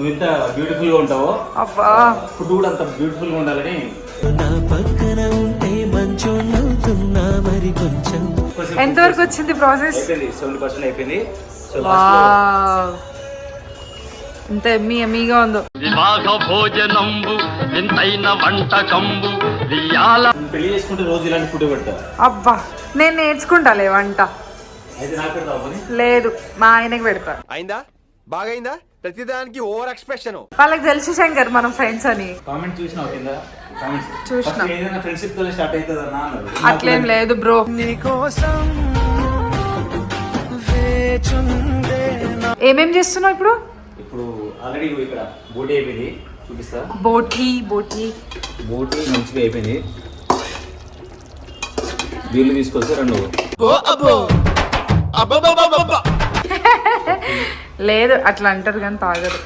నువ్వు ఇంత బ్యూటిఫుల్ గా ఉంటావో అబ్బా ఫుడ్ కూడా అంత బ్యూటిఫుల్ గా ఉండాలని ఎంతవరకు వచ్చింది ప్రాసెస్? అయిపోయింది, 70% అయిపోయింది. సో వావ్, ఇంత ఎమ్మీగా ఉందో. పెళ్లి చేసుకుంటే రోజు ఇలాంటి ఫుడ్ పెడతా. అబ్బా నేను నేర్చుకుంటాలే వంట. అయితే నాకు పెడతావు పని? లేదు, మా ఆయనకి పెడతా. అయిందా? బాగైందా? ప్రతిదానికి ఓవర్ ఎక్స్ప్రెషన్. వాళ్ళకి తెలుసు శంకర్ మనం ఫ్రెండ్స్ అని. కామెంట్ చూసినావు కింద? కామెంట్స్ చూసినా. ఏదైనా ఫ్రెండ్షిప్ తో స్టార్ట్ అవుతుంది అన్న అన్నారు. అట్లేం లేదు బ్రో. ఏమేం చేస్తున్నావు ఇప్పుడు? ఇప్పుడు ఆల్రెడీ ఇక్కడ బోటీ అయిపోయింది, చూపిస్తా. బోటీ మంచిగా అయిపోయింది. బీర్లు తీసుకొస్తే రెండు. లేదు అట్లా అంటారు కానీ తాగరు.